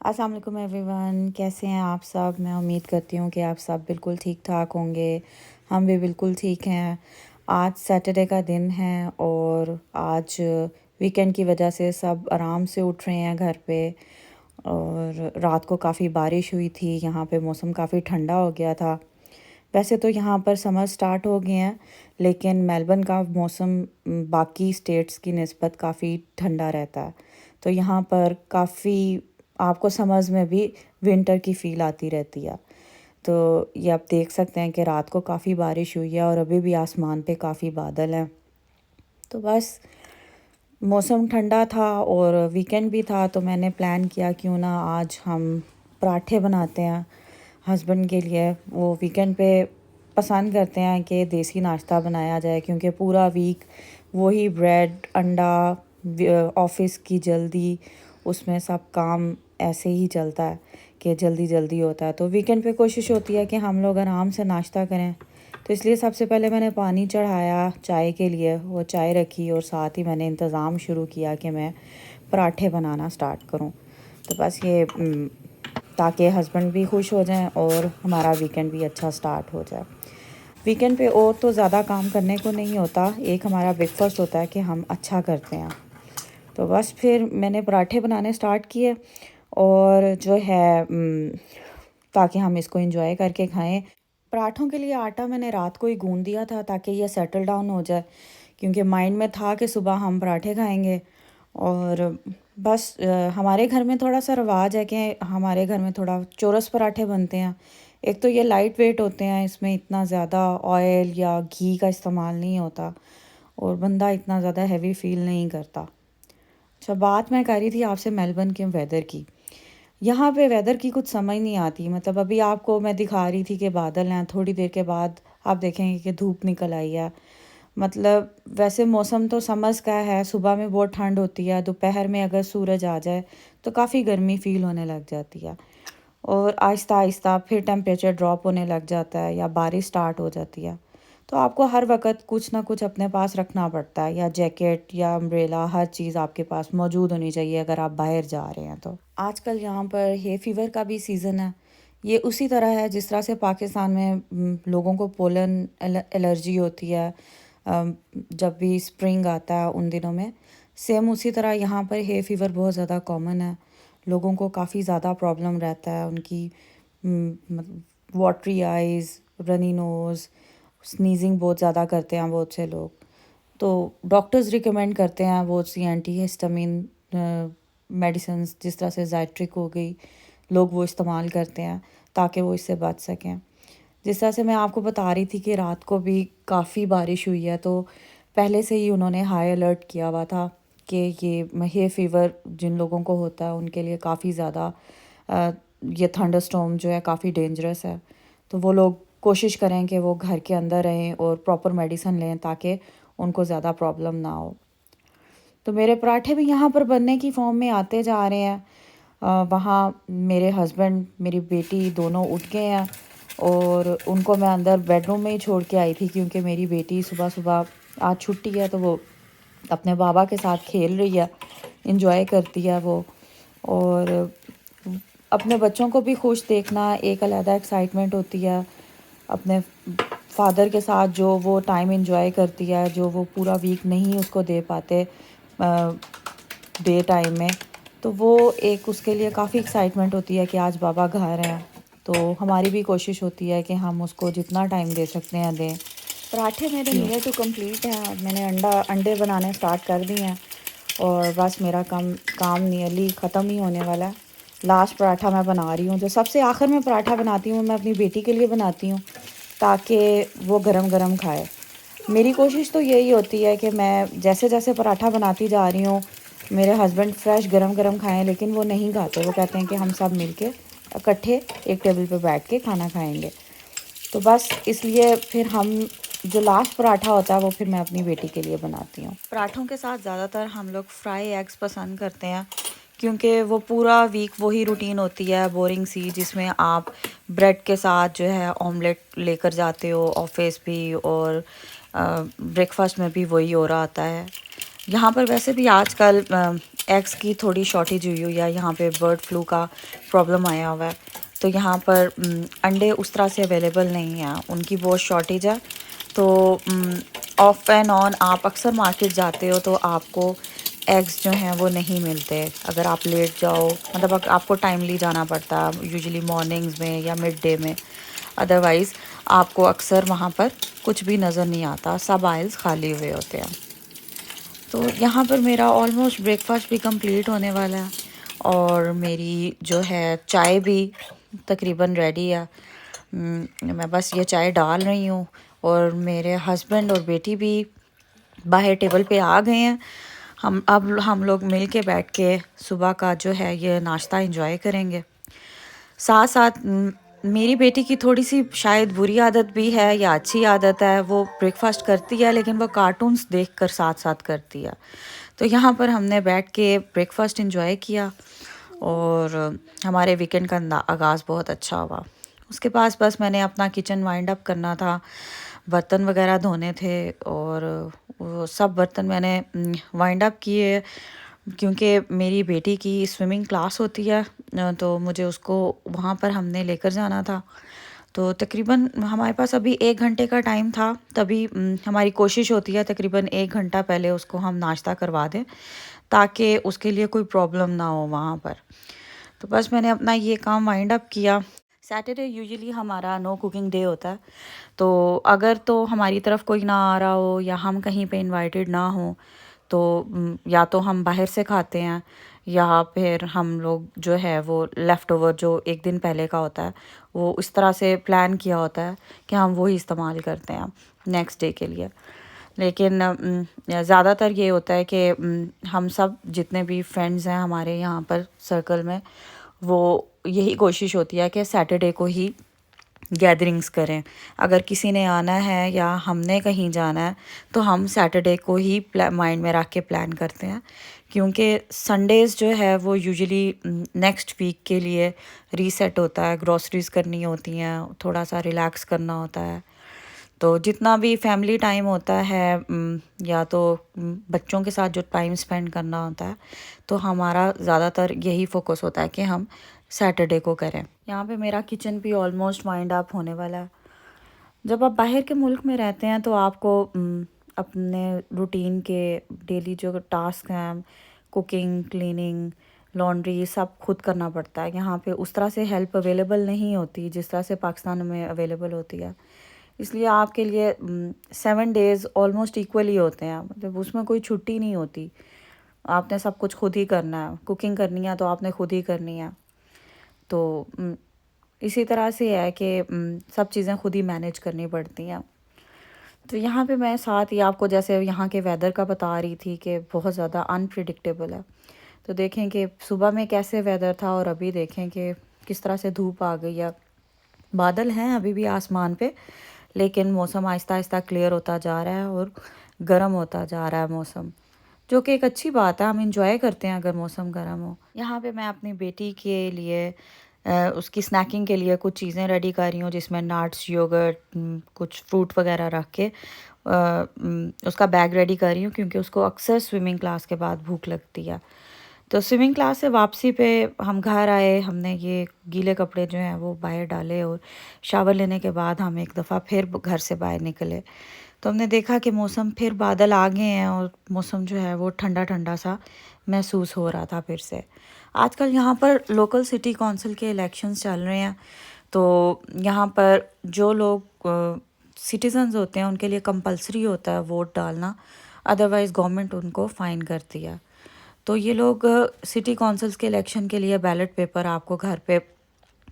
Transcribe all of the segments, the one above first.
अस्सलाम वालेकुम एवरीवन, कैसे हैं आप सब। मैं उम्मीद करती हूँ कि आप सब बिल्कुल ठीक ठाक होंगे। हम भी बिल्कुल ठीक हैं। आज सैटरडे का दिन है और आज वीकेंड की वजह से सब आराम से उठ रहे हैं घर पे। और रात को काफ़ी बारिश हुई थी, यहाँ पे मौसम काफ़ी ठंडा हो गया था। वैसे तो यहाँ पर समर स्टार्ट हो गए हैं, लेकिन मेलबर्न का मौसम बाकी स्टेट्स की निस्बत काफ़ी ठंडा रहता है। तो यहाँ पर काफ़ी आपको समर्स में भी विंटर की फ़ील आती रहती है। तो ये आप देख सकते हैं कि रात को काफ़ी बारिश हुई है और अभी भी आसमान पे काफ़ी बादल हैं। तो बस मौसम ठंडा था और वीकेंड भी था, तो मैंने प्लान किया क्यों ना आज हम पराठे बनाते हैं हस्बैंड के लिए। वो वीकेंड पे पसंद करते हैं कि देसी नाश्ता बनाया जाए, क्योंकि पूरा वीक वही ब्रेड अंडा ऑफिस की जल्दी उसमें सब काम ऐसे ही चलता है कि जल्दी जल्दी होता है। तो वीकेंड पे कोशिश होती है कि हम लोग आराम से नाश्ता करें। तो इसलिए सबसे पहले मैंने पानी चढ़ाया चाय के लिए, वो चाय रखी और साथ ही मैंने इंतज़ाम शुरू किया कि मैं पराठे बनाना स्टार्ट करूं। तो बस ये ताकि हस्बैंड भी खुश हो जाएं और हमारा वीकेंड भी अच्छा स्टार्ट हो जाए। वीकेंड पे और तो ज़्यादा काम करने को नहीं होता, एक हमारा ब्रेकफास्ट होता है कि हम अच्छा करते हैं। तो बस फिर मैंने पराठे बनाने स्टार्ट किए और जो है ताकि हम इसको एंजॉय करके खाएं। पराठों के लिए आटा मैंने रात को ही गूंद दिया था ताकि ये सेटल डाउन हो जाए, क्योंकि माइंड में था कि सुबह हम पराठे खाएंगे। और बस हमारे घर में थोड़ा सा रिवाज है कि हमारे घर में थोड़ा चौरस पराठे बनते हैं। एक तो ये लाइट वेट होते हैं, इसमें इतना ज़्यादा ऑयल या घी का इस्तेमाल नहीं होता और बंदा इतना ज़्यादा हैवी फील नहीं करता। अच्छा, बात मैं कर रही थी आपसे मेलबर्न के वेदर की। यहाँ पे वेदर की कुछ समझ नहीं आती। मतलब अभी आपको मैं दिखा रही थी कि बादल हैं, थोड़ी देर के बाद आप देखेंगे कि धूप निकल आई है। मतलब वैसे मौसम तो समर्स का है, सुबह में बहुत ठंड होती है, दोपहर में अगर सूरज आ जाए तो काफ़ी गर्मी फील होने लग जाती है और आहिस्ता आहिस्ता फिर टेम्परेचर ड्रॉप होने लग जाता है या बारिश स्टार्ट हो जाती है। तो आपको हर वक्त कुछ ना कुछ अपने पास रखना पड़ता है, या जैकेट या अम्ब्रेला, हर चीज़ आपके पास मौजूद होनी चाहिए अगर आप बाहर जा रहे हैं। तो आजकल यहाँ पर हे फीवर का भी सीज़न है। ये उसी तरह है जिस तरह से पाकिस्तान में लोगों को पोलन एलर्जी होती है जब भी स्प्रिंग आता है उन दिनों में, सेम उसी तरह यहाँ पर हे फीवर बहुत ज़्यादा कॉमन है। लोगों को काफ़ी ज़्यादा प्रॉब्लम रहता है, उनकी मतलब watery eyes, runny nose, sneezing बहुत ज़्यादा करते हैं बहुत से लोग। तो डॉक्टर्स रिकमेंड करते हैं बहुत सी एंटी हिस्टामिन मेडिसिन्स, जिस तरह से ज़ाइट्रिक हो गई, लोग वो इस्तेमाल करते हैं ताकि वो इससे बच सकें। जिस तरह से मैं आपको बता रही थी कि रात को भी काफ़ी बारिश हुई है, तो पहले से ही उन्होंने हाई अलर्ट किया हुआ था कि ये हे फीवर जिन लोगों को होता है उनके लिए काफ़ी ज़्यादा ये थंडरस्टॉर्म जो है काफ़ी डेंजरस है। तो वो लोग कोशिश करें कि वो घर के अंदर रहें और प्रॉपर मेडिसिन लें ताकि उनको ज़्यादा प्रॉब्लम ना हो। तो मेरे पराठे भी यहाँ पर बनने की फॉर्म में आते जा रहे हैं। वहाँ मेरे हस्बैंड, मेरी बेटी दोनों उठ गए हैं और उनको मैं अंदर बेडरूम में ही छोड़ के आई थी, क्योंकि मेरी बेटी सुबह सुबह आज छुट्टी है तो वो अपने बाबा के साथ खेल रही है, इंजॉय करती है वो। और अपने बच्चों को भी खुश देखना एक अलग एक्साइटमेंट होती है। अपने फादर के साथ जो वो टाइम एंजॉय करती है, जो वो पूरा वीक नहीं उसको दे पाते डे टाइम में, तो वो एक उसके लिए काफ़ी एक्साइटमेंट होती है कि आज बाबा घर हैं। तो हमारी भी कोशिश होती है कि हम उसको जितना टाइम दे सकते हैं दें। पराठे मेरे नियर टू कंप्लीट हैं, मैंने अंडे बनाने स्टार्ट कर दिए हैं और बस मेरा काम नियरली ख़त्म ही होने वाला है। लास्ट पराठा मैं बना रही हूँ। जो सबसे आखिर में पराठा बनाती हूँ मैं अपनी बेटी के लिए बनाती हूँ ताकि वो गरम गरम खाए। मेरी कोशिश तो यही होती है कि मैं जैसे जैसे पराठा बनाती जा रही हूँ मेरे हस्बैंड फ्रेश गरम गरम खाएं, लेकिन वो नहीं खाते। वो कहते हैं कि हम सब मिलके इकट्ठे एक टेबल पे बैठ के खाना खाएंगे। तो बस इसलिए फिर हम जो लास्ट पराठा होता है वो फिर मैं अपनी बेटी के लिए बनाती हूँ। पराठों के साथ ज़्यादातर हम लोग फ्राई एग्स पसंद करते हैं, क्योंकि वो पूरा वीक वही रूटीन होती है बोरिंग सी, जिसमें आप ब्रेड के साथ जो है ऑमलेट लेकर जाते हो ऑफिस भी, और ब्रेकफास्ट में भी वही हो रहा आता है। यहाँ पर वैसे भी आजकल एग्स की थोड़ी शॉर्टेज हुई हुई है, यहाँ पे बर्ड फ्लू का प्रॉब्लम आया हुआ है, तो यहाँ पर अंडे उस तरह से अवेलेबल नहीं हैं, उनकी बहुत शॉर्टेज है। तो ऑफ एंड ऑन आप अक्सर मार्केट जाते हो तो आपको एग्स जो हैं वो नहीं मिलते। अगर आप लेट जाओ, मतलब आपको टाइमली जाना पड़ता है, यूजुअली मॉर्निंग्स में या मिड डे में, अदरवाइज़ आपको अक्सर वहाँ पर कुछ भी नज़र नहीं आता, सब आइल्स खाली हुए होते हैं। तो यहाँ पर मेरा ऑलमोस्ट ब्रेकफास्ट भी कंप्लीट होने वाला है और मेरी जो है चाय भी तकरीबन रेडी है। मैं बस ये चाय डाल रही हूँ और मेरे हस्बैंड और बेटी भी बाहर टेबल पे आ गए हैं। हम लोग मिल के बैठ के सुबह का जो है ये नाश्ता एंजॉय करेंगे। साथ साथ मेरी बेटी की थोड़ी सी शायद बुरी आदत भी है या अच्छी आदत है, वो ब्रेकफास्ट करती है लेकिन वो कार्टून्स देखकर साथ साथ करती है। तो यहाँ पर हमने बैठ के ब्रेकफास्ट एंजॉय किया और हमारे वीकेंड का आगाज़ बहुत अच्छा हुआ। उसके पास बस मैंने अपना किचन वाइंड अप करना था, बर्तन वगैरह धोने थे और वो सब बर्तन मैंने वाइंड अप किए, क्योंकि मेरी बेटी की स्विमिंग क्लास होती है तो मुझे उसको वहाँ पर हमने लेकर जाना था। तो तकरीबन हमारे पास अभी 1 घंटे का टाइम था, तभी हमारी कोशिश होती है तकरीबन 1 घंटा पहले उसको हम नाश्ता करवा दें ताकि उसके लिए कोई प्रॉब्लम ना हो वहाँ पर। तो बस मैंने अपना ये काम वाइंड अप किया। सैटरडे यूजुअली हमारा नो कुकिंग डे होता है, तो अगर तो हमारी तरफ कोई ना आ रहा हो या हम कहीं पे इनवाइटेड ना हो तो या तो हम बाहर से खाते हैं या फिर हम लोग जो है वो लेफ़्ट ओवर जो एक दिन पहले का होता है वो इस तरह से प्लान किया होता है कि हम वही इस्तेमाल करते हैं नेक्स्ट डे के लिए। लेकिन ज़्यादातर ये होता है कि हम सब जितने भी फ्रेंड्स हैं हमारे यहाँ पर सर्कल में, वो यही कोशिश होती है कि सैटरडे को ही गैदरिंग्स करें। अगर किसी ने आना है या हमने कहीं जाना है तो हम सैटरडे को ही माइंड में रख के प्लान करते हैं, क्योंकि संडेज़ जो है वो यूजुअली नेक्स्ट वीक के लिए रीसेट होता है, ग्रॉसरीज़ करनी होती हैं, थोड़ा सा रिलैक्स करना होता है। तो जितना भी फैमिली टाइम होता है या तो बच्चों के साथ जो टाइम स्पेंड करना होता है, तो हमारा ज़्यादातर यही फोकस होता है कि हम सैटरडे को करें। यहाँ पे मेरा किचन भी ऑलमोस्ट वाइंड अप होने वाला है। जब आप बाहर के मुल्क में रहते हैं तो आपको अपने रूटीन के डेली जो टास्क हैं, कुकिंग, क्लीनिंग, लॉन्ड्री, सब खुद करना पड़ता है। यहाँ पे उस तरह से हेल्प अवेलेबल नहीं होती जिस तरह से पाकिस्तान में अवेलेबल होती है। इसलिए आपके लिए 7 डेज़ ऑलमोस्ट इक्वली होते हैं, मतलब उसमें कोई छुट्टी नहीं होती। आपने सब कुछ खुद ही करना है, कुकिंग करनी है तो आपने खुद ही करनी है। तो इसी तरह से है कि सब चीज़ें खुद ही मैनेज करनी पड़ती हैं। तो यहाँ पे मैं साथ ही आपको जैसे यहाँ के वेदर का बता रही थी कि बहुत ज़्यादा अनप्रिडिक्टेबल है। तो देखें कि सुबह में कैसे वेदर था और अभी देखें कि किस तरह से धूप आ गई है। बादल हैं अभी भी आसमान पे, लेकिन मौसम आहिस्ता आहिस्ता क्लियर होता जा रहा है और गर्म होता जा रहा है मौसम, जो कि एक अच्छी बात है। हम इंजॉय करते हैं अगर मौसम गर्म हो। यहाँ पे मैं अपनी बेटी के लिए उसकी स्नैकिंग के लिए कुछ चीज़ें रेडी कर रही हूँ, जिसमें नट्स, योगर्ट, कुछ फ्रूट वगैरह रख के उसका बैग रेडी कर रही हूँ, क्योंकि उसको अक्सर स्विमिंग क्लास के बाद भूख लगती है। तो स्विमिंग क्लास से वापसी पे हम घर आए, हमने ये गीले कपड़े जो हैं वो बाहर डाले और शावर लेने के बाद हम एक दफ़ा फिर घर से बाहर निकले तो हमने देखा कि मौसम फिर बादल आ गए हैं और मौसम जो है वो ठंडा ठंडा सा महसूस हो रहा था फिर से। आजकल यहाँ पर लोकल सिटी कौंसिल के इलेक्शंस चल रहे हैं, तो यहाँ पर जो लोग सिटीजन्स होते हैं उनके लिए कंपलसरी होता है वोट डालना, अदरवाइज़ गवर्नमेंट उनको फ़ाइन करती है। तो ये लोग सिटी कौंसिल्स के इलेक्शन के लिए बैलेट पेपर आपको घर पे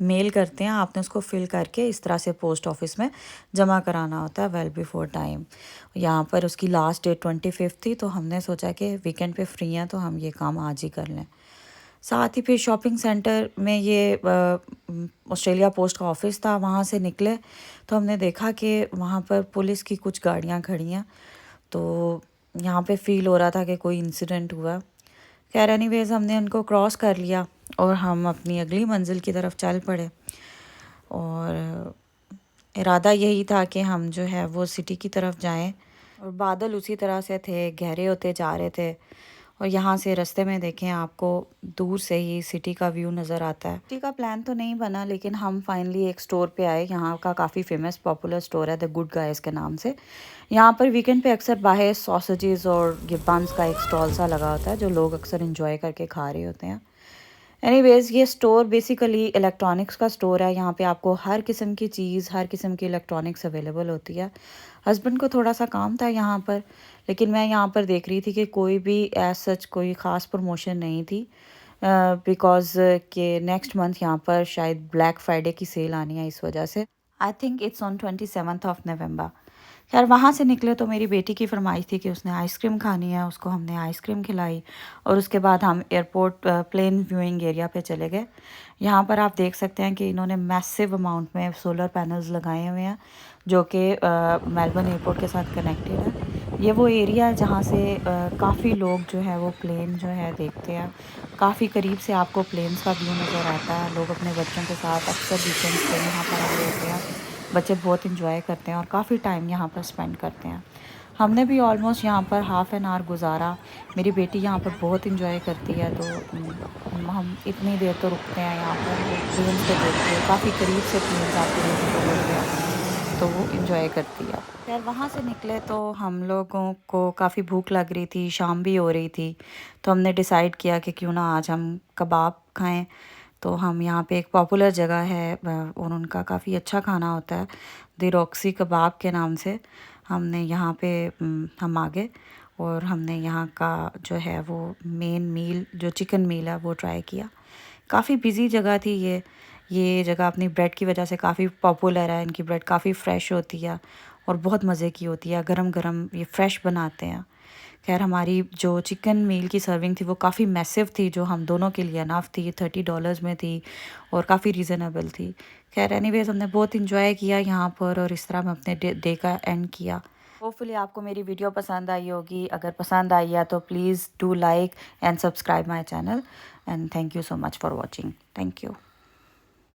मेल करते हैं, आपने उसको फिल करके इस तरह से पोस्ट ऑफिस में जमा कराना होता है वेल बिफोर टाइम। यहाँ पर उसकी लास्ट डेट 25 थी, तो हमने सोचा कि वीकेंड पे फ्री हैं तो हम ये काम आज ही कर लें। साथ ही फिर शॉपिंग सेंटर में ये ऑस्ट्रेलिया पोस्ट का ऑफिस था, वहाँ से निकले तो हमने देखा कि वहाँ पर पुलिस की कुछ गाड़ियाँ खड़ी हैं, तो यहाँ पे फ़ील हो रहा था कि कोई इंसिडेंट हुआ। खैर एनीवेज़ हमने उनको क्रॉस कर लिया और हम अपनी अगली मंजिल की तरफ चल पड़े और इरादा यही था कि हम जो है वो सिटी की तरफ जाएं। और बादल उसी तरह से थे, गहरे होते जा रहे थे और यहाँ से रास्ते में देखें आपको दूर से ही सिटी का व्यू नज़र आता है। सिटी का प्लान तो नहीं बना, लेकिन हम फाइनली एक स्टोर पे आए। यहाँ का काफ़ी फेमस पॉपुलर स्टोर है, द गुड गाइस के नाम से। यहाँ पर वीकेंड पे अक्सर बाहर सॉसेजेस और ये बंस का एक स्टॉल सा लगा होता है, जो लोग अक्सर इंजॉय करके खा रहे होते हैं। एनीवेज़, ये स्टोर बेसिकली इलेक्ट्रॉनिक्स का स्टोर है। यहाँ पे आपको हर किस्म की चीज़, हर किस्म की इलेक्ट्रॉनिक्स अवेलेबल होती है। हस्बैंड को थोड़ा सा काम था यहाँ पर, लेकिन मैं यहाँ पर देख रही थी कि कोई भी एज सच कोई ख़ास प्रमोशन नहीं थी, बिकॉज़ के नेक्स्ट मंथ यहाँ पर शायद ब्लैक फ्राइडे की सेल आनी है, इस वजह से। I think it's on 27th of November. खैर, वहाँ से निकले तो मेरी बेटी की फरमाइश थी कि उसने आइसक्रीम खानी है, उसको हमने आइसक्रीम खिलाई और उसके बाद हम एयरपोर्ट प्लेन व्यूइंग एरिया पे चले गए। यहाँ पर आप देख सकते हैं कि इन्होंने मैसिव अमाउंट में सोलर पैनल्स लगाए हुए हैं, जो कि मेलबर्न एयरपोर्ट के साथ कनेक्टेड है। ये वो एरिया है जहाँ से काफ़ी लोग जो है वो प्लेन जो है देखते हैं। काफ़ी करीब से आपको प्लेन्स का व्यू नज़र आता है। लोग अपने बच्चों के साथ अक्सर वीकेंड्स पे यहाँ पर आए होते हैं। बच्चे बहुत इंजॉय करते हैं और काफ़ी टाइम यहाँ पर स्पेंड करते हैं। हमने भी ऑलमोस्ट यहाँ पर हाफ़ एन आवर गुजारा। मेरी बेटी यहाँ पर बहुत इंजॉय करती है, तो हम इतनी देर तो रुकते हैं यहाँ पर, वो प्लेन्स को देखते हैं। काफ़ी करीब से प्लेन्स आते हैं तो वो इंजॉय करती है। खैर, वहाँ से निकले तो हम लोगों को काफ़ी भूख लग रही थी, शाम भी हो रही थी, तो हमने डिसाइड किया कि क्यों ना आज हम कबाब खाएं। तो हम यहाँ पे एक पॉपुलर जगह है और उनका काफ़ी अच्छा खाना होता है, द रॉक्सी कबाब के नाम से। हमने यहाँ पे हम आ गए और हमने यहाँ का जो है वो मेन मील, जो चिकन मील है, वो ट्राई किया। काफ़ी बिजी जगह थी ये जगह अपनी ब्रेड की वजह से काफ़ी पॉपुलर है। इनकी ब्रेड काफ़ी फ़्रेश होती है और बहुत मज़े की होती है, गरम गरम ये फ्रेश बनाते हैं। खैर, हमारी जो चिकन मील की सर्विंग थी वो काफ़ी मैसिव थी, जो हम दोनों के लिए अनफ थी। $30 में थी और काफ़ी रीज़नेबल थी। खैर, एनीवेज, हमने बहुत इंजॉय किया यहाँ पर और इस तरह मैं अपने डे का एंड किया। होपफुली आपको मेरी वीडियो पसंद आई होगी। अगर पसंद आई है तो please do like and subscribe my channel, and thank you so much for watching. Thank you.